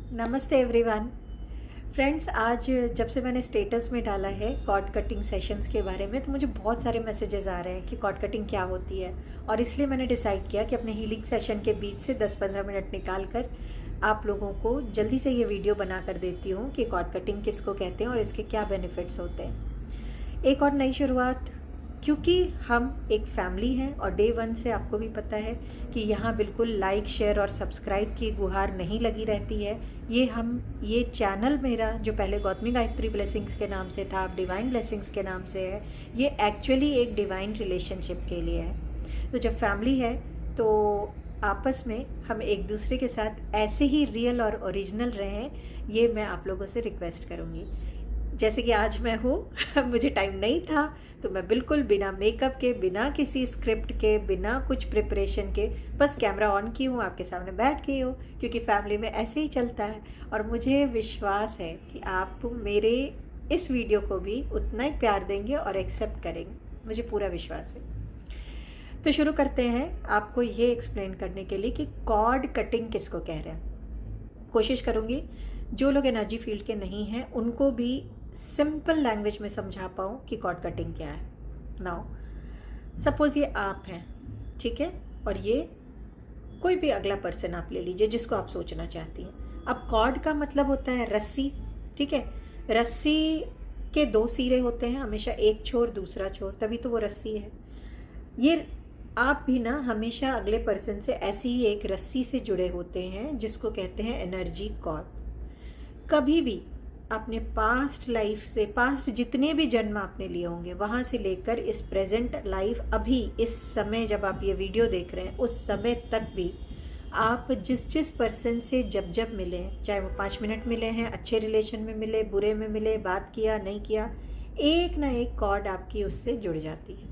नमस्ते everyone. Friends, आज जब से मैंने स्टेटस में डाला है कॉर्ड कटिंग सेशंस के बारे में तो मुझे बहुत सारे मैसेजेस आ रहे हैं कि कॉर्ड कटिंग क्या होती है। और इसलिए मैंने डिसाइड किया कि अपने हीलिंग सेशन के बीच से 10-15 मिनट निकाल कर आप लोगों को जल्दी से ये वीडियो बना कर देती हूँ कि कॉर्ड कटिंग किसको कहते हैं और इसके क्या बेनिफिट्स होते हैं। एक और नई शुरुआत, क्योंकि हम एक फैमिली हैं और डे वन से आपको भी पता है कि यहाँ बिल्कुल लाइक शेयर और सब्सक्राइब की गुहार नहीं लगी रहती है। ये चैनल मेरा जो पहले गौतमी गायत्री ब्लेसिंग्स के नाम से था, अब डिवाइन ब्लेसिंग्स के नाम से है, ये एक्चुअली एक डिवाइन रिलेशनशिप के लिए है। तो जब फैमिली है तो आपस में हम एक दूसरे के साथ ऐसे ही रियल और ओरिजिनल रहें, ये मैं आप लोगों से रिक्वेस्ट करूँगी। जैसे कि आज मैं हूँ मुझे टाइम नहीं था तो मैं बिल्कुल बिना मेकअप के, बिना किसी स्क्रिप्ट के, बिना कुछ प्रिपरेशन के बस कैमरा ऑन की हूँ, आपके सामने बैठ गई हूँ, क्योंकि फैमिली में ऐसे ही चलता है। और मुझे विश्वास है कि आप मेरे इस वीडियो को भी उतना ही प्यार देंगे और एक्सेप्ट करेंगे, मुझे पूरा विश्वास है। तो शुरू करते हैं आपको ये एक्सप्लेन करने के लिए कि कॉर्ड कटिंग किसको कह रहे हैं। कोशिश करूँगी जो लोग एनर्जी फील्ड के नहीं हैं उनको भी सिंपल लैंग्वेज में समझा पाऊँ कि कॉर्ड कटिंग क्या है। नाउ सपोज ये आप हैं, ठीक है, और ये कोई भी अगला पर्सन आप ले लीजिए जिसको आप सोचना चाहती हैं। अब कॉर्ड का मतलब होता है रस्सी, ठीक है। रस्सी के दो सिरे होते हैं, हमेशा एक छोर दूसरा छोर, तभी तो वो रस्सी है। ये आप भी ना हमेशा अगले पर्सन से ऐसी ही एक रस्सी से जुड़े होते हैं जिसको कहते हैं एनर्जी कॉर्ड। कभी भी अपने पास्ट लाइफ से, पास्ट जितने भी जन्म आपने लिए होंगे वहाँ से लेकर इस प्रेजेंट लाइफ, अभी इस समय जब आप ये वीडियो देख रहे हैं उस समय तक भी आप जिस जिस पर्सन से जब जब मिले, चाहे वो 5 मिनट मिले हैं, अच्छे रिलेशन में मिले, बुरे में मिले, बात किया नहीं किया, एक ना एक कॉर्ड आपकी उससे जुड़ जाती है।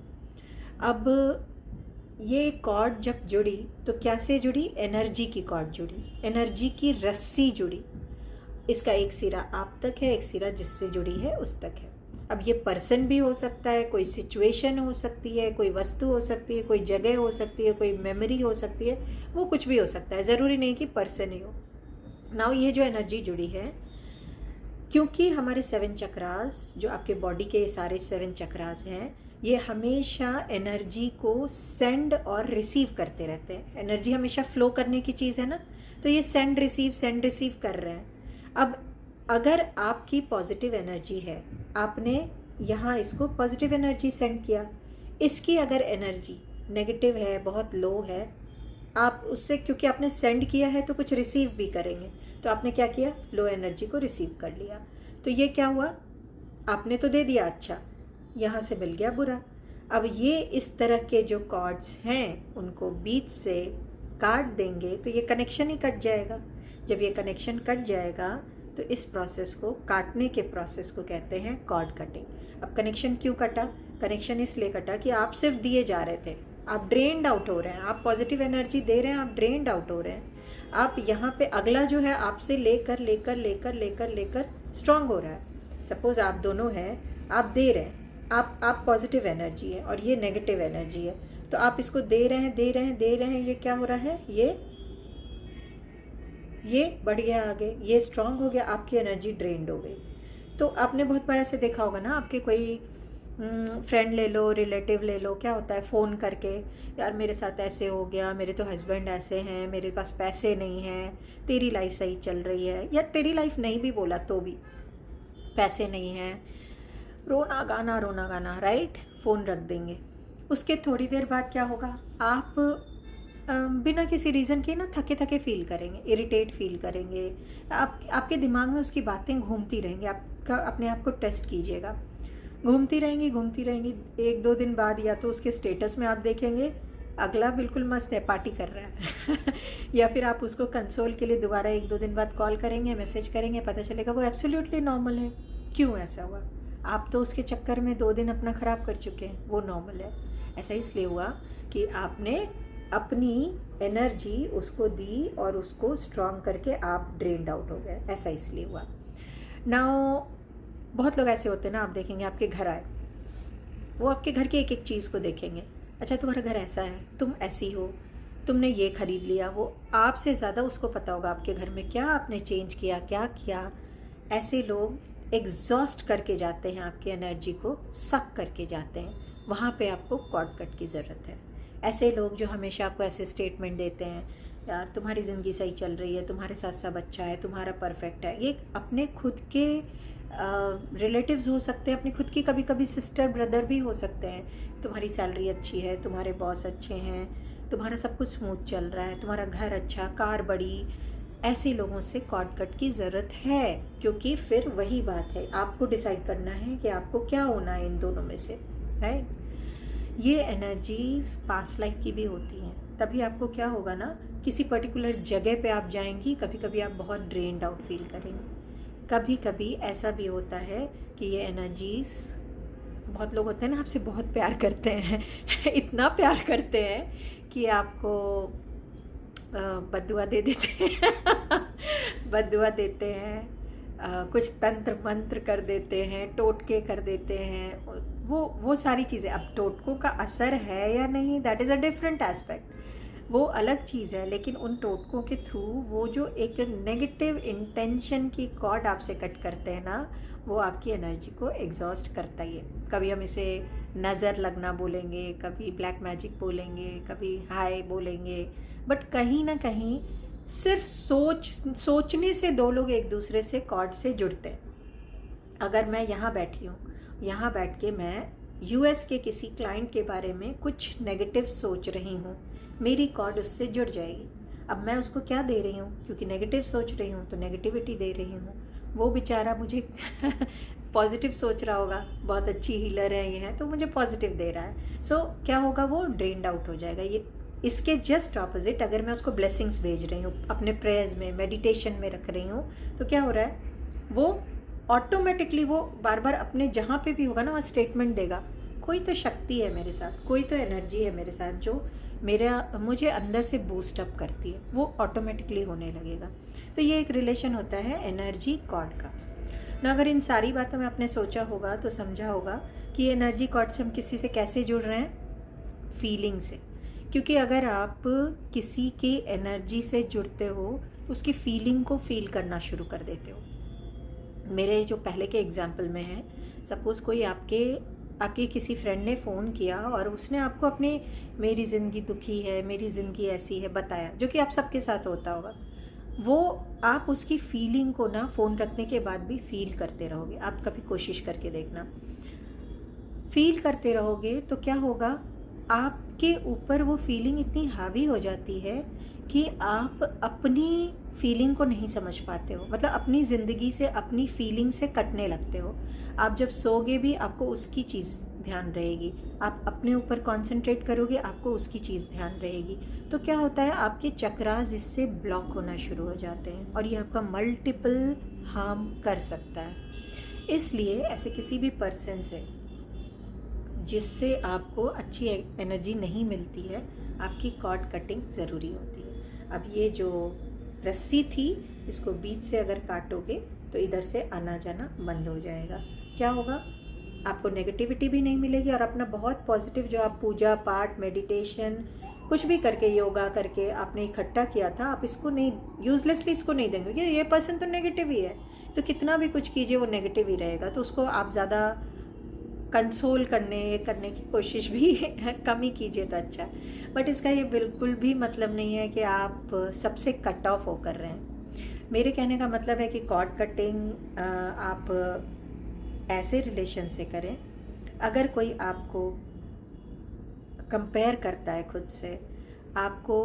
अब ये कॉर्ड जब जुड़ी तो क्या से जुड़ी? एनर्जी की कॉर्ड जुड़ी, एनर्जी की रस्सी जुड़ी। इसका एक सिरा आप तक है, एक सिरा जिससे जुड़ी है उस तक है। अब ये पर्सन भी हो सकता है, कोई सिचुएशन हो सकती है, कोई वस्तु हो सकती है, कोई जगह हो सकती है, कोई मेमोरी हो सकती है, वो कुछ भी हो सकता है, ज़रूरी नहीं कि पर्सन ही हो। नाउ ये जो एनर्जी जुड़ी है, क्योंकि हमारे 7 चक्रास, जो आपके बॉडी के सारे 7 चक्रास हैं, ये हमेशा एनर्जी को सेंड और रिसीव करते रहते हैं। एनर्जी हमेशा फ्लो करने की चीज़ है ना, तो ये सेंड रिसीव कर रहे हैं। अब अगर आपकी पॉजिटिव एनर्जी है, आपने यहाँ इसको पॉजिटिव एनर्जी सेंड किया, इसकी अगर एनर्जी नेगेटिव है, बहुत लो है, आप उससे, क्योंकि आपने सेंड किया है तो कुछ रिसीव भी करेंगे, तो आपने क्या किया? लो एनर्जी को रिसीव कर लिया। तो ये क्या हुआ? आपने तो दे दिया अच्छा, यहाँ से मिल गया बुरा। अब ये इस तरह के जो कॉर्ड्स हैं उनको बीच से काट देंगे तो ये कनेक्शन ही कट जाएगा। जब ये कनेक्शन कट जाएगा तो इस प्रोसेस को, काटने के प्रोसेस को कहते हैं कॉर्ड कटिंग। अब कनेक्शन क्यों कटा? कनेक्शन इसलिए कटा कि आप सिर्फ दिए जा रहे थे, आप ड्रेन्ड आउट हो रहे हैं, आप पॉजिटिव एनर्जी दे रहे हैं, आप ड्रेन्ड आउट हो रहे हैं। आप यहाँ पे अगला जो है आपसे लेकर लेकर लेकर लेकर लेकर स्ट्रांग हो रहा है। सपोज आप दोनों हैं, आप दे रहे हैं, आप पॉजिटिव एनर्जी है और ये नेगेटिव एनर्जी है, तो आप इसको दे रहे हैं दे रहे हैं दे रहे हैं, ये क्या हो रहा है? ये बढ़ गया आगे, ये स्ट्रांग हो गया, आपकी एनर्जी ड्रेन्ड हो गई। तो आपने बहुत बार ऐसे देखा होगा ना, आपके कोई फ्रेंड ले लो, रिलेटिव ले लो, क्या होता है फ़ोन करके, यार मेरे साथ ऐसे हो गया, मेरे तो हस्बैंड ऐसे हैं, मेरे पास पैसे नहीं हैं, तेरी लाइफ सही चल रही है, या तेरी लाइफ नहीं भी बोला तो भी, पैसे नहीं हैं, रोना गाना, राइट? फ़ोन रख देंगे। उसके थोड़ी देर बाद क्या होगा? आप बिना किसी रीज़न के ना थके थके फील करेंगे, इरिटेट फील करेंगे, आपके दिमाग में उसकी बातें घूमती रहेंगी। आपका अपने आप को टेस्ट कीजिएगा, घूमती रहेंगी। 1-2 दिन बाद या तो उसके स्टेटस में आप देखेंगे अगला बिल्कुल मस्त है, पार्टी कर रहा है या फिर आप उसको कंसोल के लिए दोबारा 1-2 दिन बाद कॉल करेंगे, मैसेज करेंगे, पता चलेगा वो एब्सोल्युटली नॉर्मल है। क्यों ऐसा हुआ? आप तो उसके चक्कर में 2 दिन अपना ख़राब कर चुके हैं, वो नॉर्मल है। ऐसा इसलिए हुआ कि आपने अपनी एनर्जी उसको दी और उसको स्ट्रॉन्ग करके आप ड्रेन्ड आउट हो गए, ऐसा इसलिए हुआ। नाउ बहुत लोग ऐसे होते हैं ना, आप देखेंगे आपके घर आए, वो आपके घर की एक एक चीज़ को देखेंगे, अच्छा तुम्हारा घर ऐसा है, तुम ऐसी हो, तुमने ये खरीद लिया, वो आपसे ज़्यादा उसको पता होगा आपके घर में क्या आपने चेंज किया, क्या किया। ऐसे लोग एग्जॉस्ट करके जाते हैं, आपकी एनर्जी को सक करके जाते हैं। वहाँ पे आपको कॉर्ड कट की ज़रूरत है। ऐसे लोग जो हमेशा आपको ऐसे स्टेटमेंट देते हैं, यार तुम्हारी ज़िंदगी सही चल रही है, तुम्हारे साथ सब अच्छा है, तुम्हारा परफेक्ट है। ये अपने खुद के रिलेटिव्स हो सकते हैं, अपनी खुद की कभी कभी सिस्टर ब्रदर भी हो सकते हैं। तुम्हारी सैलरी अच्छी है, तुम्हारे बॉस अच्छे हैं, तुम्हारा सब कुछ स्मूथ चल रहा है, तुम्हारा घर अच्छा, कार बड़ी। ऐसे लोगों से कॉर्ड कट की ज़रूरत है, क्योंकि फिर वही बात है, आपको डिसाइड करना है कि आपको क्या होना है इन दोनों में से, राइट। ये एनर्जीज पास्ट लाइफ की भी होती हैं। तभी आपको क्या होगा ना, किसी पर्टिकुलर जगह पे आप जाएंगी, कभी कभी आप बहुत ड्रेन्ड आउट फील करेंगी। कभी कभी ऐसा भी होता है कि ये एनर्जीज, बहुत लोग होते हैं ना आपसे बहुत प्यार करते हैं इतना प्यार करते हैं कि आपको बद्दुआ दे देते हैं बद्दुआ देते हैं, कुछ तंत्र मंत्र कर देते हैं, टोटके कर देते हैं, वो सारी चीज़ें। अब टोटकों का असर है या नहीं, that is a different aspect, वो अलग चीज़ है। लेकिन उन टोटकों के थ्रू वो जो एक नेगेटिव इंटेंशन की कॉर्ड आपसे कट करते हैं ना, वो आपकी एनर्जी को एग्जॉस्ट करता ही है। कभी हम इसे नज़र लगना बोलेंगे, कभी ब्लैक मैजिक बोलेंगे, कभी हाय बोलेंगे, बट कहीं ना कहीं सिर्फ सोचने से दो लोग एक दूसरे से कॉर्ड से जुड़ते हैं। अगर मैं यहाँ बैठी हूँ, यहाँ बैठ के मैं यूएस के किसी क्लाइंट के बारे में कुछ नेगेटिव सोच रही हूँ, मेरी कॉर्ड उससे जुड़ जाएगी। अब मैं उसको क्या दे रही हूँ, क्योंकि नेगेटिव सोच रही हूँ तो नेगेटिविटी दे रही हूँ। वो बेचारा मुझे पॉजिटिव सोच रहा होगा, बहुत अच्छी हीलर है ये है, तो मुझे पॉजिटिव दे रहा है। सो क्या होगा, वो ड्रेन्ड आउट हो जाएगा। ये इसके जस्ट ऑपोजिट, अगर मैं उसको ब्लेसिंग्स भेज रही हूँ, अपने प्रेयर्स में, मेडिटेशन में रख रही हूँ, तो क्या हो रहा है, वो ऑटोमेटिकली वो बार बार अपने जहाँ पे भी होगा ना, वहाँ स्टेटमेंट देगा, कोई तो शक्ति है मेरे साथ, कोई तो एनर्जी है मेरे साथ जो मुझे अंदर से बूस्ट अप करती है, वो ऑटोमेटिकली होने लगेगा। तो ये एक रिलेशन होता है एनर्जी कॉर्ड का ना। अगर इन सारी बातों में आपने सोचा होगा तो समझा होगा कि एनर्जी कॉर्ड से हम किसी से कैसे जुड़ रहे हैं, फीलिंग से। क्योंकि अगर आप किसी की एनर्जी से जुड़ते हो तो उसकी फीलिंग को फील करना शुरू कर देते हो। मेरे जो पहले के एग्जाम्पल में है, सपोज़ कोई आपके किसी फ्रेंड ने फ़ोन किया और उसने आपको अपनी मेरी ज़िंदगी दुखी है, मेरी ज़िंदगी ऐसी है बताया, जो कि आप सबके साथ होता होगा। वो आप उसकी फीलिंग को ना फ़ोन रखने के बाद भी फील करते रहोगे। आप कभी कोशिश करके देखना, फील करते रहोगे तो क्या होगा, आपके ऊपर वो फीलिंग इतनी हावी हो जाती है कि आप अपनी फीलिंग को नहीं समझ पाते हो। मतलब अपनी ज़िंदगी से, अपनी फीलिंग से कटने लगते हो। आप जब सोगे भी आपको उसकी चीज़ ध्यान रहेगी, आप अपने ऊपर कंसंट्रेट करोगे, आपको उसकी चीज़ ध्यान रहेगी। तो क्या होता है, आपके चक्रास इससे ब्लॉक होना शुरू हो जाते हैं और ये आपका मल्टीपल हार्म कर सकता है। इसलिए ऐसे किसी भी पर्सन से जिससे आपको अच्छी एनर्जी नहीं मिलती है, आपकी कॉर्ड कटिंग ज़रूरी होती है। अब ये जो रस्सी थी, इसको बीच से अगर काटोगे तो इधर से आना जाना बंद हो जाएगा। क्या होगा, आपको नेगेटिविटी भी नहीं मिलेगी और अपना बहुत पॉजिटिव जो आप पूजा पाठ, मेडिटेशन, कुछ भी करके, योगा करके आपने इकट्ठा किया था, आप इसको नहीं, यूजलेसली इसको नहीं देंगे कि ये पर्सन तो नेगेटिव ही है, तो कितना भी कुछ कीजिए वो नेगेटिव ही रहेगा। तो उसको आप ज़्यादा कंसोल करने की कोशिश भी कम ही कीजिए तो अच्छा। बट इसका ये बिल्कुल भी मतलब नहीं है कि आप सबसे कट ऑफ होकर रहे हैं। मेरे कहने का मतलब है कि कॉर्ड कटिंग आप ऐसे रिलेशन से करें, अगर कोई आपको कंपेयर करता है खुद से, आपको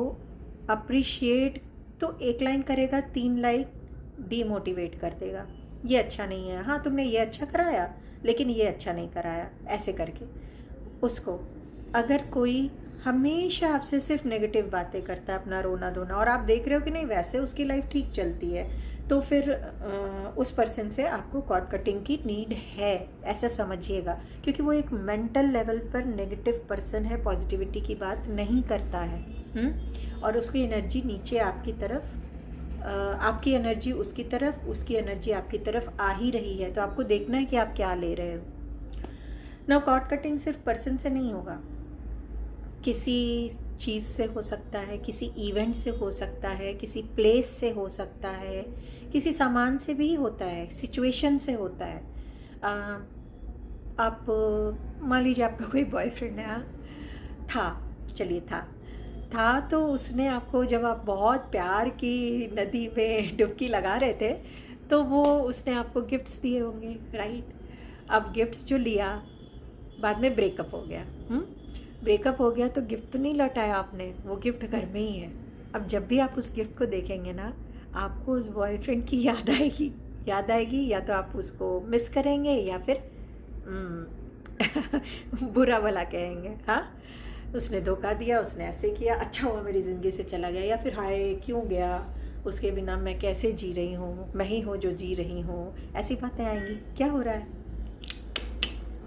अप्रिशिएट तो एक लाइन करेगा, 3 लाइन डीमोटिवेट कर देगा, ये अच्छा नहीं है, हाँ तुमने ये अच्छा कराया लेकिन ये अच्छा नहीं कराया, ऐसे करके उसको। अगर कोई हमेशा आपसे सिर्फ नेगेटिव बातें करता है, अपना रोना धोना, और आप देख रहे हो कि नहीं वैसे उसकी लाइफ ठीक चलती है, तो फिर उस पर्सन से आपको कॉर्ड कटिंग की नीड है, ऐसा समझिएगा। क्योंकि वो एक मेंटल लेवल पर नेगेटिव पर्सन है, पॉजिटिविटी की बात नहीं करता है। और उसकी एनर्जी नीचे आपकी तरफ, आपकी एनर्जी उसकी तरफ, उसकी एनर्जी आपकी तरफ आ ही रही है। तो आपको देखना है कि आप क्या ले रहे हो ना। कॉर्ड कटिंग सिर्फ पर्सन से नहीं होगा, किसी चीज़ से हो सकता है, किसी इवेंट से हो सकता है, किसी प्लेस से हो सकता है, किसी सामान से भी होता है, सिचुएशन से होता है। आप मान लीजिए आपका कोई बॉयफ्रेंड है, हाँ, चलिए था तो उसने आपको, जब आप बहुत प्यार की नदी में डुबकी लगा रहे थे, तो वो उसने आपको गिफ्ट्स दिए होंगे, राइट। अब गिफ्ट्स जो लिया, बाद में ब्रेकअप हो गया, ब्रेकअप हो गया तो गिफ्ट तो नहीं लौटाया आपने, वो गिफ्ट घर में ही है। अब जब भी आप उस गिफ्ट को देखेंगे ना, आपको उस बॉयफ्रेंड की याद आएगी, या तो आप उसको मिस करेंगे या फिर बुरा भला कहेंगे, हाँ उसने धोखा दिया, उसने ऐसे किया, अच्छा हुआ मेरी ज़िंदगी से चला गया, या फिर हाय क्यों गया, उसके बिना मैं कैसे जी रही हूँ, मैं ही हूँ जो जी रही हूँ, ऐसी बातें आएंगी। क्या हो रहा है?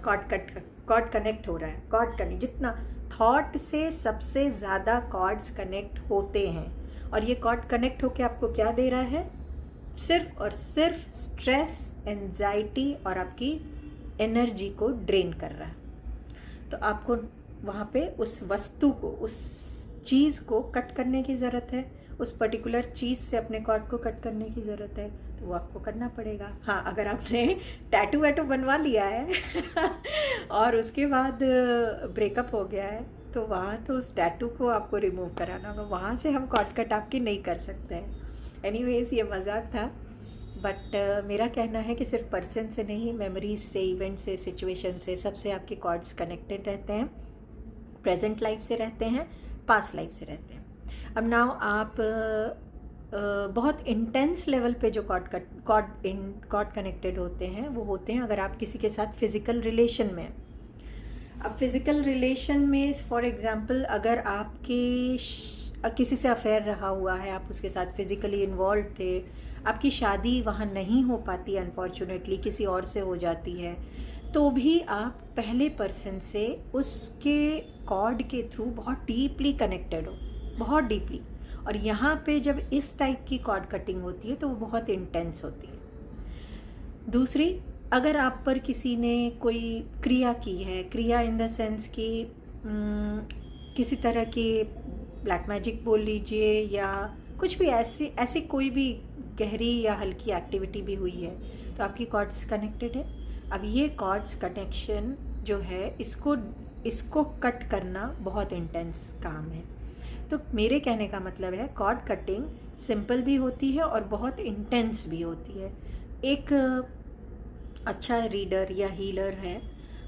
कॉर्ड कनेक्ट हो रहा है। कॉर्ड कनेक्ट, जितना थॉट से सबसे ज़्यादा कॉर्ड्स कनेक्ट होते हैं, और ये कॉर्ड कनेक्ट होके आपको क्या दे रहा है? सिर्फ और सिर्फ स्ट्रेस, एंजाइटी और आपकी एनर्जी को ड्रेन कर रहा है। तो आपको वहाँ पे उस वस्तु को, उस चीज़ को कट करने की ज़रूरत है, उस पर्टिकुलर चीज़ से अपने कॉर्ड को कट करने की ज़रूरत है, तो वो आपको करना पड़ेगा। हाँ, अगर आपने टैटू वैटू बनवा लिया है और उसके बाद ब्रेकअप हो गया है, तो वहाँ तो उस टैटू को आपको रिमूव कराना होगा, वहाँ से हम कॉर्ड कट आपकी नहीं कर सकते हैं। एनीवेज, ये मजाक था, बट मेरा कहना है कि सिर्फ पर्सन से नहीं, मेमोरीज से, इवेंट से, सिचुएशन से, सबसे आपके कॉर्ड्स कनेक्टेड रहते हैं। प्रेजेंट लाइफ से रहते हैं, पास्ट लाइफ से रहते हैं। अब नाउ आप बहुत इंटेंस लेवल पे जो कॉर्ड कनेक्टेड होते हैं, वो होते हैं अगर आप किसी के साथ फिज़िकल रिलेशन में। अब फिज़िकल रिलेशन में फॉर एग्जांपल, अगर आपके किसी से अफेयर रहा हुआ है, आप उसके साथ फिज़िकली इन्वॉल्व थे, आपकी शादी वहाँ नहीं हो पाती, अनफॉर्चुनेटली किसी और से हो जाती है, तो भी आप पहले पर्सन से उसके कॉर्ड के थ्रू बहुत डीपली कनेक्टेड हो, बहुत डीपली। और यहाँ पे जब इस टाइप की कॉर्ड कटिंग होती है तो वो बहुत इंटेंस होती है। दूसरी, अगर आप पर किसी ने कोई क्रिया की है, क्रिया इन द सेंस कि किसी तरह की ब्लैक मैजिक बोल लीजिए, या कुछ भी ऐसी कोई भी गहरी या हल्की एक्टिविटी भी हुई है, तो आपकी कॉर्ड्स कनेक्टेड है। अब ये कॉर्ड्स कनेक्शन जो है, इसको कट करना बहुत इंटेंस काम है। तो मेरे कहने का मतलब है, कॉर्ड कटिंग सिंपल भी होती है और बहुत इंटेंस भी होती है। एक अच्छा रीडर या हीलर है,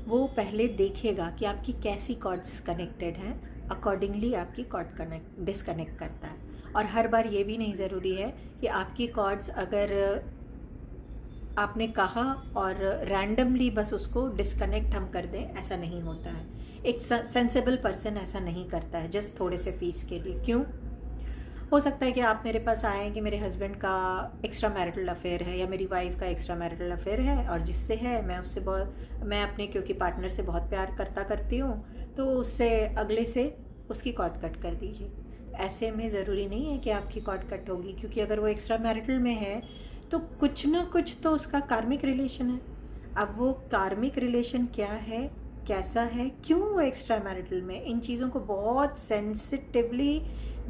वो पहले देखेगा कि आपकी कैसी कॉर्ड्स कनेक्टेड हैं, अकॉर्डिंगली आपकी कॉर्ड डिस्कनेक्ट करता है। और हर बार ये भी नहीं ज़रूरी है कि आपकी कॉर्ड्स, अगर आपने कहा और रैंडमली बस उसको डिस्कनेक्ट हम कर दें, ऐसा नहीं होता है। एक सेंसिबल पर्सन ऐसा नहीं करता है जस्ट थोड़े से फीस के लिए। क्यों? हो सकता है कि आप मेरे पास आएँ कि मेरे हस्बैंड का एक्स्ट्रा मैरिटल अफेयर है, या मेरी वाइफ का एक्स्ट्रा मैरिटल अफेयर है, और जिससे है मैं अपने क्योंकि पार्टनर से बहुत प्यार करती हूँ, तो उससे अगले से उसकी कॉर्ड कट कर दीजिए। ऐसे में ज़रूरी नहीं है कि आपकी कॉर्ड कट होगी, क्योंकि अगर वो एक्स्ट्रा मैरिटल में है तो कुछ ना कुछ तो उसका कार्मिक रिलेशन है। अब वो कार्मिक रिलेशन क्या है, कैसा है, क्यों वो एक्स्ट्रा मैरिटल में, इन चीज़ों को बहुत सेंसिटिवली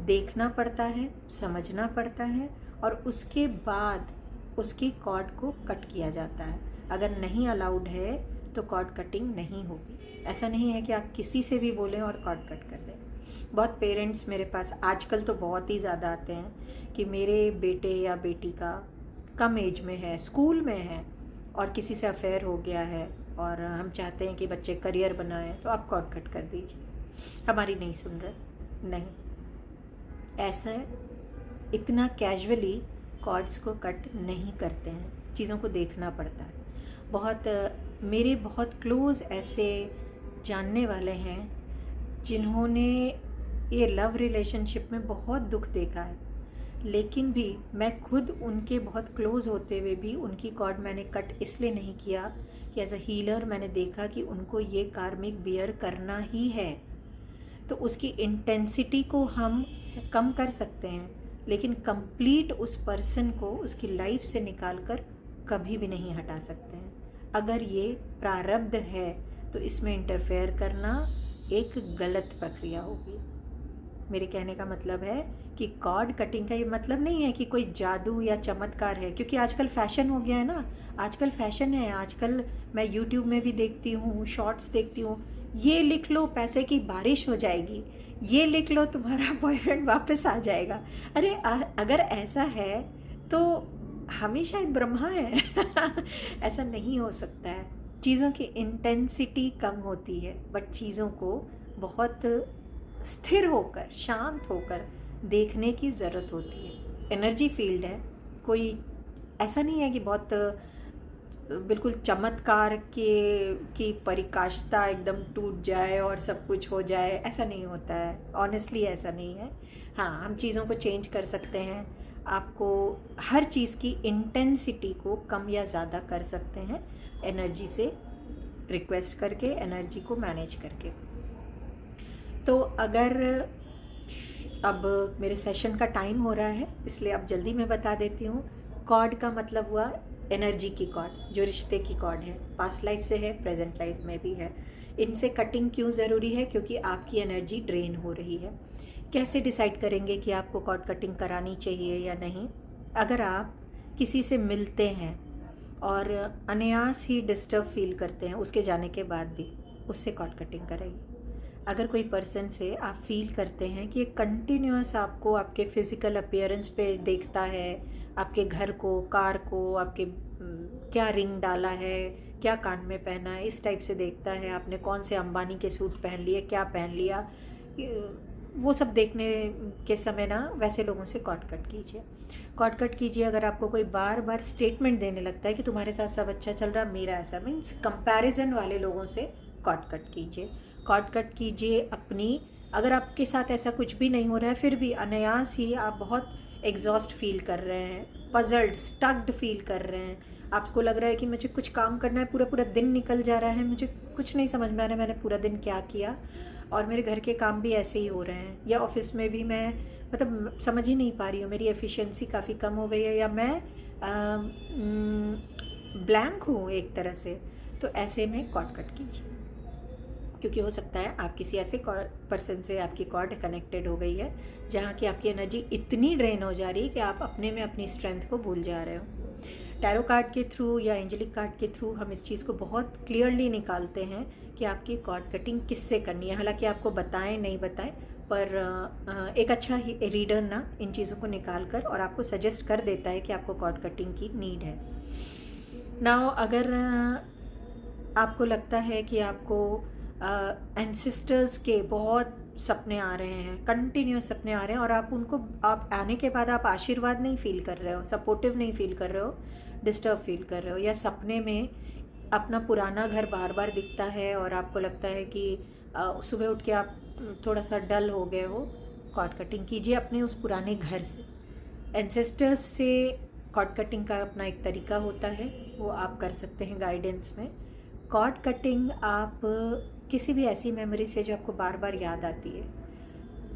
देखना पड़ता है, समझना पड़ता है, और उसके बाद उसकी कॉर्ड को कट किया जाता है। अगर नहीं अलाउड है तो कॉर्ड कटिंग नहीं होगी। ऐसा नहीं है कि आप किसी से भी बोलें और कॉर्ड कट कर दें। बहुत पेरेंट्स मेरे पास आजकल तो बहुत ही ज़्यादा आते हैं कि मेरे बेटे या बेटी का कम एज में है, स्कूल में है, और किसी से अफेयर हो गया है, और हम चाहते हैं कि बच्चे करियर बनाएं, तो आप कॉर्ड कट कर दीजिए। हमारी नहीं सुन रहे, नहीं, ऐसा है, इतना कैजुअली कॉर्ड्स को कट नहीं करते हैं, चीज़ों को देखना पड़ता है। मेरे बहुत क्लोज़ ऐसे जानने वाले हैं जिन्होंने ये लव रिलेशनशिप में बहुत दुख देखा है, लेकिन भी मैं खुद उनके बहुत क्लोज़ होते हुए भी उनकी कॉर्ड मैंने कट इसलिए नहीं किया कि एज अ हीलर मैंने देखा कि उनको ये कार्मिक बियर करना ही है। तो उसकी इंटेंसिटी को हम कम कर सकते हैं, लेकिन कंप्लीट उस पर्सन को उसकी लाइफ से निकाल कर कभी भी नहीं हटा सकते हैं। अगर ये प्रारब्ध है तो इसमें इंटरफेयर करना एक गलत प्रक्रिया होगी। मेरे कहने का मतलब है कि कॉर्ड कटिंग का ये मतलब नहीं है कि कोई जादू या चमत्कार है, क्योंकि आजकल फैशन हो गया है ना, आजकल फैशन है, आजकल मैं यूट्यूब में भी देखती हूँ, शॉर्ट्स देखती हूँ, ये लिख लो पैसे की बारिश हो जाएगी, ये लिख लो तुम्हारा बॉयफ्रेंड वापस आ जाएगा। अरे अगर ऐसा है तो हम ही शायद ब्रह्मा है। ऐसा नहीं हो सकता है। चीज़ों की इंटेंसिटी कम होती है, बट चीज़ों को बहुत स्थिर होकर, शांत होकर देखने की ज़रूरत होती है। एनर्जी फील्ड है, कोई ऐसा नहीं है कि बहुत बिल्कुल चमत्कार के की परिकाष्ठा एकदम टूट जाए और सब कुछ हो जाए, ऐसा नहीं होता है। ऑनेस्टली ऐसा नहीं है। हाँ, हम चीज़ों को चेंज कर सकते हैं। आपको हर चीज़ की इंटेंसिटी को कम या ज़्यादा कर सकते हैं एनर्जी से रिक्वेस्ट करके, एनर्जी को मैनेज करके। तो अगर अब मेरे सेशन का टाइम हो रहा है, इसलिए अब जल्दी मैं बता देती हूँ। कॉर्ड का मतलब हुआ एनर्जी की कॉर्ड, जो रिश्ते की कॉर्ड है, पास्ट लाइफ से है, प्रेजेंट लाइफ में भी है। इनसे कटिंग क्यों ज़रूरी है? क्योंकि आपकी एनर्जी ड्रेन हो रही है। कैसे डिसाइड करेंगे कि आपको कॉर्ड कटिंग करानी चाहिए या नहीं? अगर आप किसी से मिलते हैं और अनायास ही डिस्टर्ब फील करते हैं उसके जाने के बाद भी, उससे कॉर्ड कटिंग कराइए। अगर कोई पर्सन से आप फील करते हैं कि एक कंटिन्यूअस आपको आपके फिज़िकल अपीयरेंस पे देखता है, आपके घर को, कार को, आपके क्या रिंग डाला है, क्या कान में पहना है, इस टाइप से देखता है, आपने कौन से अंबानी के सूट पहन लिए, क्या पहन लिया, वो सब देखने के समय ना वैसे लोगों से कॉर्ड कट कीजिए। कॉर्ड कट कीजिए अगर आपको कोई बार बार स्टेटमेंट देने लगता है कि तुम्हारे साथ सब अच्छा चल रहा, मेरा ऐसा, मीन्स कंपैरिजन वाले लोगों से कॉर्ड कट कीजिए। कॉर्ड कट कीजिए अपनी, अगर आपके साथ ऐसा कुछ भी नहीं हो रहा है फिर भी अनायास ही आप बहुत एग्जॉस्ट फील कर रहे हैं, पजल्ड, स्टक्ड फील कर रहे हैं, आपको लग रहा है कि मुझे कुछ काम करना है, पूरा पूरा दिन निकल जा रहा है, मुझे कुछ नहीं समझ में आ रहा है मैंने पूरा दिन क्या किया, और मेरे घर के काम भी ऐसे ही हो रहे हैं, या ऑफिस में भी मैं मतलब समझ ही नहीं पा रही हूँ, मेरी एफिशिएंसी काफ़ी कम हो गई है, या मैं ब्लैंक हूँ एक तरह से। तो ऐसे में कॉर्ड कट कीजिए, क्योंकि हो सकता है आप किसी ऐसे पर्सन से आपकी कॉर्ड कनेक्टेड हो गई है जहाँ की आपकी एनर्जी इतनी ड्रेन हो जा रही है कि आप अपने में अपनी स्ट्रेंथ को भूल जा रहे हो। टैरो कार्ड के थ्रू या एंजेलिक कार्ड के थ्रू हम इस चीज़ को बहुत क्लियरली निकालते हैं कि आपकी कॉर्ड कटिंग किससे करनी है। हालांकि आपको बताएं नहीं बताएं, पर एक अच्छा ही रीडर ना इन चीज़ों को निकाल कर और आपको सजेस्ट कर देता है कि आपको कॉर्ड कटिंग की नीड है। नाउ अगर आपको लगता है कि आपको एंसेस्टर्स के बहुत सपने आ रहे हैं, कंटिन्यूस सपने आ रहे हैं, और आप उनको, आप आने के बाद आप आशीर्वाद नहीं फील कर रहे हो, सपोर्टिव नहीं फील कर रहे हो, डिस्टर्ब फील कर रहे हो, या सपने में अपना पुराना घर बार बार दिखता है और आपको लगता है कि सुबह उठ के आप थोड़ा सा डल हो गए हो, कॉर्ड कटिंग कीजिए अपने उस पुराने घर से। एंसेस्टर्स से कॉर्ड कटिंग का अपना एक तरीका होता है, वो आप कर सकते हैं गाइडेंस में। कॉर्ड कटिंग आप किसी भी ऐसी मेमोरी से जो आपको बार बार याद आती है,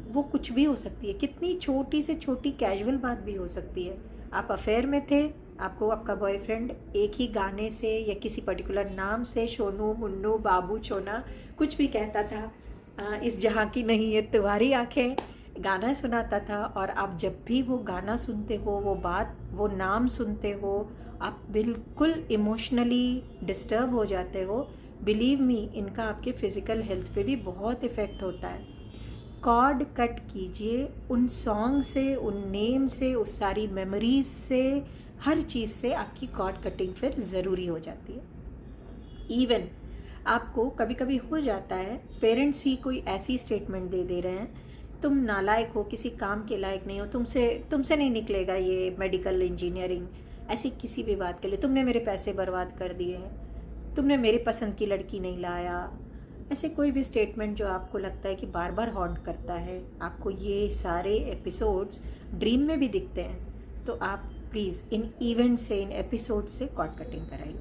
वो कुछ भी हो सकती है, कितनी छोटी से छोटी कैजुअल बात भी हो सकती है। आप अफेयर में थे, आपको आपका बॉयफ्रेंड एक ही गाने से या किसी पर्टिकुलर नाम से, सोनू, मुन्नू, बाबू, छोना, कुछ भी कहता था, इस जहाँ की नहीं है तुम्हारी आँखें, गाना सुनाता था, और आप जब भी वो गाना सुनते हो, वो बात, वो नाम सुनते हो, आप बिल्कुल इमोशनली डिस्टर्ब हो जाते हो। बिलीव मी, इनका आपके फिज़िकल हेल्थ पे भी बहुत इफ़ेक्ट होता है। कॉर्ड कट कीजिए उन सॉन्ग से, उन नेम से, उस सारी मेमोरीज से, हर चीज़ से आपकी कॉर्ड कटिंग फिर ज़रूरी हो जाती है। इवन आपको कभी कभी हो जाता है, पेरेंट्स ही कोई ऐसी स्टेटमेंट दे दे रहे हैं, तुम नालायक हो, किसी काम के लायक नहीं हो, तुमसे नहीं निकलेगा ये मेडिकल इंजीनियरिंग, ऐसी किसी भी बात के लिए, तुमने मेरे पैसे बर्बाद कर दिए हैं, तुमने मेरी पसंद की लड़की नहीं लाया, ऐसे कोई भी स्टेटमेंट जो आपको लगता है कि बार बार हॉन्ट करता है, आपको ये सारे एपिसोड्स ड्रीम में भी दिखते हैं, तो आप प्लीज़ इन इवेंट से, इन एपिसोड से कॉर्ड कटिंग कराइए।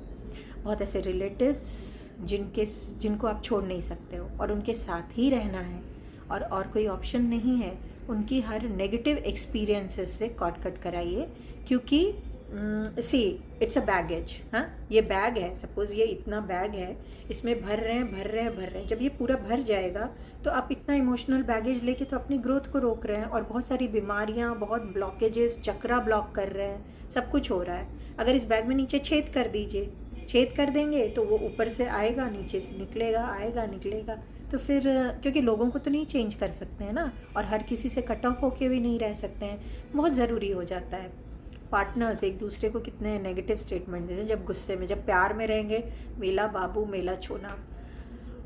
बहुत ऐसे रिलेटिव्स जिनको आप छोड़ नहीं सकते हो और उनके साथ ही रहना है और कोई ऑप्शन नहीं है, उनकी हर नेगेटिव एक्सपीरियंसेस से कॉर्ड कट कराइए, क्योंकि सी, इट्स अ बैगेज। हाँ, ये बैग है, सपोज़ ये इतना बैग है, इसमें भर रहे हैं, भर रहे हैं, भर रहे हैं। जब ये पूरा भर जाएगा तो आप इतना इमोशनल बैगेज लेके तो अपनी ग्रोथ को रोक रहे हैं, और बहुत सारी बीमारियाँ, बहुत ब्लॉकेजेस, चक्रा ब्लॉक कर रहे हैं, सब कुछ हो रहा है। अगर इस बैग में नीचे छेद कर दीजिए, छेद कर देंगे तो वो ऊपर से आएगा, नीचे से निकलेगा, आएगा, निकलेगा। तो फिर क्योंकि लोगों को तो नहीं चेंज कर सकते हैं ना, और हर किसी से कट ऑफ होके भी नहीं रह सकते हैं, बहुत ज़रूरी हो जाता है। पार्टनर्स एक दूसरे को कितने नेगेटिव स्टेटमेंट देते हैं जब गुस्से में। जब प्यार में रहेंगे मेला बाबू मेला छोना,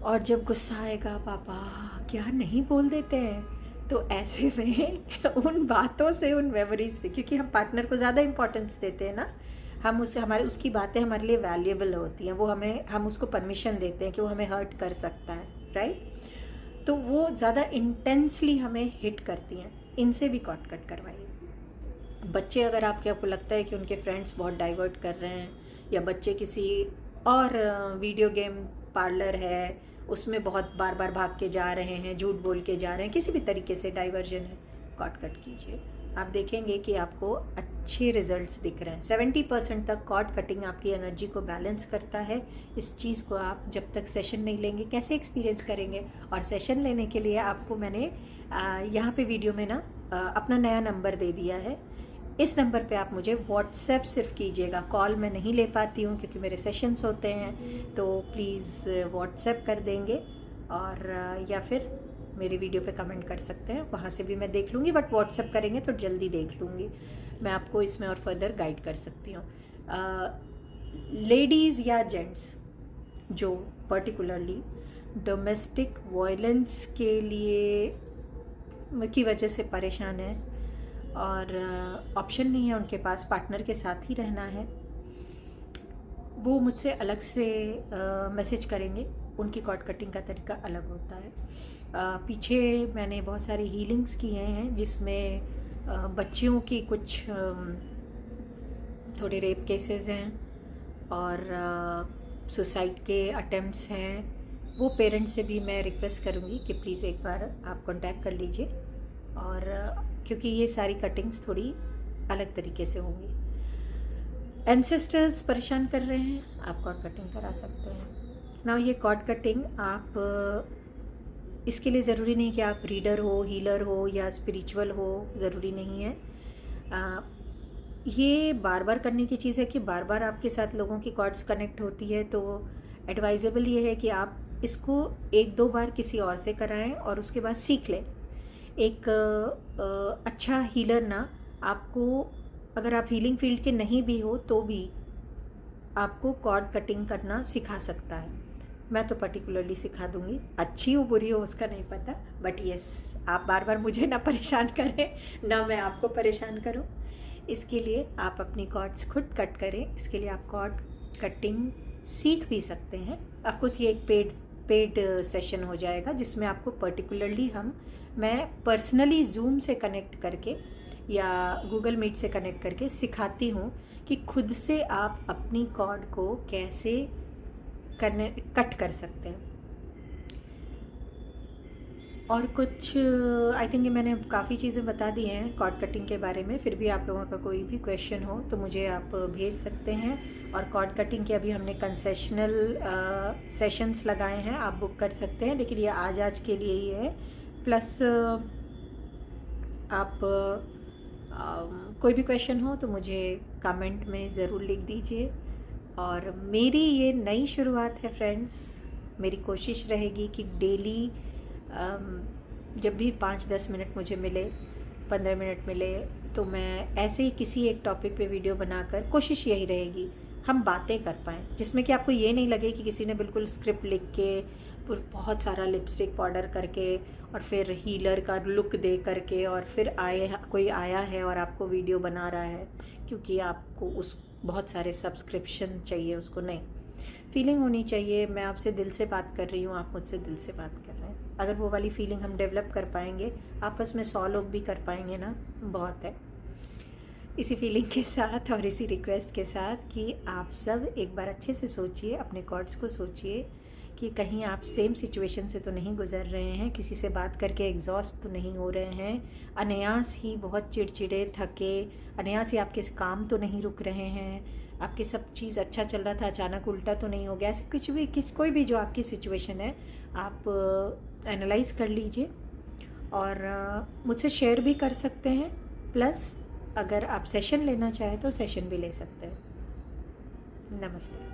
और जब गुस्सा आएगा पापा क्या नहीं बोल देते हैं। तो ऐसे में उन बातों से, उन मेमोरीज से, क्योंकि हम पार्टनर को ज़्यादा इंपॉर्टेंस देते हैं ना, हम उसे, हमारे उसकी बातें हमारे लिए वैल्यूएबल होती हैं, वो हमें, हम उसको परमिशन देते हैं कि वो हमें हर्ट कर सकता है, राइट। तो वो ज़्यादा इंटेंसली हमें हिट करती हैं। इनसे भी कॉट कट करवाइए। बच्चे, अगर आपको लगता है कि उनके फ्रेंड्स बहुत डाइवर्ट कर रहे हैं, या बच्चे किसी और वीडियो गेम पार्लर है उसमें बहुत बार बार भाग के जा रहे हैं, झूठ बोल के जा रहे हैं, किसी भी तरीके से डाइवर्जन है, कॉट कट कीजिए। आप देखेंगे कि आपको अच्छे रिजल्ट्स दिख रहे हैं। 70% तक कॉट कटिंग आपकी एनर्जी को बैलेंस करता है। इस चीज़ को आप जब तक सेशन नहीं लेंगे कैसे एक्सपीरियंस करेंगे। और सेशन लेने के लिए आपको मैंने यहाँ पे वीडियो में ना अपना नया नंबर दे दिया है। इस नंबर पे आप मुझे व्हाट्सएप सिर्फ कीजिएगा, कॉल मैं नहीं ले पाती हूँ क्योंकि मेरे सेशंस होते हैं। तो प्लीज़ व्हाट्सएप कर देंगे, और या फिर मेरी वीडियो पे कमेंट कर सकते हैं, वहाँ से भी मैं देख लूँगी। बट व्हाट्सएप करेंगे तो जल्दी देख लूँगी, मैं आपको इसमें और फर्दर गाइड कर सकती हूँ। लेडीज़ या जेंट्स जो पर्टिकुलरली डोमेस्टिक वायलेंस के लिए की वजह से परेशान है, और ऑप्शन नहीं है उनके पास, पार्टनर के साथ ही रहना है, वो मुझसे अलग से मैसेज करेंगे। उनकी कॉर्ड कटिंग का तरीका अलग होता है। पीछे मैंने बहुत सारी हीलिंग्स किए हैं जिसमें बच्चियों की कुछ थोड़े रेप केसेस हैं, और सुसाइड के अटेम्प्ट्स हैं। वो पेरेंट्स से भी मैं रिक्वेस्ट करूँगी कि प्लीज़ एक बार आप कांटेक्ट कर लीजिए, और क्योंकि ये सारी कटिंग्स थोड़ी अलग तरीके से होंगी। एंसेस्टर्स परेशान कर रहे हैं, आप कॉर्ड कटिंग करा सकते हैं ना। ये कॉर्ड कटिंग आप, इसके लिए ज़रूरी नहीं कि आप रीडर हो, हीलर हो या स्पिरिचुअल हो, ज़रूरी नहीं है। ये बार बार करने की चीज़ है कि बार बार आपके साथ लोगों की कॉर्ड्स कनेक्ट होती है। तो एडवाइजेबल ये है कि आप इसको 1-2 बार किसी और से कराएं और उसके बाद सीख लें। एक अच्छा हीलर ना आपको, अगर आप हीलिंग फील्ड के नहीं भी हो तो भी आपको कॉर्ड कटिंग करना सिखा सकता है। मैं तो पर्टिकुलरली सिखा दूंगी, अच्छी हो बुरी हो उसका नहीं पता, बट यस, आप बार बार मुझे ना परेशान करें ना मैं आपको परेशान करूं। इसके लिए आप अपनी कॉर्ड्स खुद कट करें। इसके लिए आप कॉर्ड कटिंग सीख भी सकते हैं। ऑफकोर्स ये एक पेड सेशन हो जाएगा जिसमें आपको पर्टिकुलरली मैं पर्सनली जूम से कनेक्ट करके या गूगल मीट से कनेक्ट करके सिखाती हूँ कि खुद से आप अपनी कॉर्ड को कैसे कट कर सकते हैं। और कुछ आई थिंक मैंने काफ़ी चीज़ें बता दी हैं कॉर्ड कटिंग के बारे में। फिर भी आप लोगों का कोई भी क्वेश्चन हो तो मुझे आप भेज सकते हैं। और कॉर्ड कटिंग के अभी हमने कंसेशनल सेशंस लगाए हैं, आप बुक कर सकते हैं, लेकिन ये आज के लिए ही है। प्लस आप कोई भी क्वेश्चन हो तो मुझे कमेंट में ज़रूर लिख दीजिए। और मेरी ये नई शुरुआत है फ्रेंड्स, मेरी कोशिश रहेगी कि डेली जब भी 5-10 मिनट मुझे मिले, 15 मिनट मिले, तो मैं ऐसे ही किसी एक टॉपिक पे वीडियो बनाकर, कोशिश यही रहेगी हम बातें कर पाएँ जिसमें कि आपको ये नहीं लगे कि किसी ने बिल्कुल स्क्रिप्ट लिख के बहुत सारा लिपस्टिक पाउडर करके और फिर हीलर का लुक दे करके और फिर कोई आया है और आपको वीडियो बना रहा है क्योंकि आपको उस बहुत सारे सब्सक्रिप्शन चाहिए उसको। नहीं, फीलिंग होनी चाहिए, मैं आपसे दिल से बात कर रही हूँ, आप मुझसे दिल से बात कर रहे हैं। अगर वो वाली फीलिंग हम डेवलप कर पाएंगे, आपस में 100 लोग भी कर पाएंगे ना, बहुत है। इसी फीलिंग के साथ और इसी रिक्वेस्ट के साथ कि आप सब एक बार अच्छे से सोचिए, अपने कॉर्ड्स को सोचिए कि कहीं आप सेम सिचुएशन से तो नहीं गुज़र रहे हैं, किसी से बात करके एग्जॉस्ट तो नहीं हो रहे हैं, अनायास ही बहुत चिड़चिड़े, थके, अनायास ही आपके काम तो नहीं रुक रहे हैं, आपके सब चीज़ अच्छा चल रहा था अचानक उल्टा तो नहीं हो गया। ऐसे कुछ भी कोई भी जो आपकी सिचुएशन है आप एनालाइज कर लीजिए और मुझसे शेयर भी कर सकते हैं। प्लस अगर आप सेशन लेना चाहें तो सेशन भी ले सकते हैं। नमस्ते।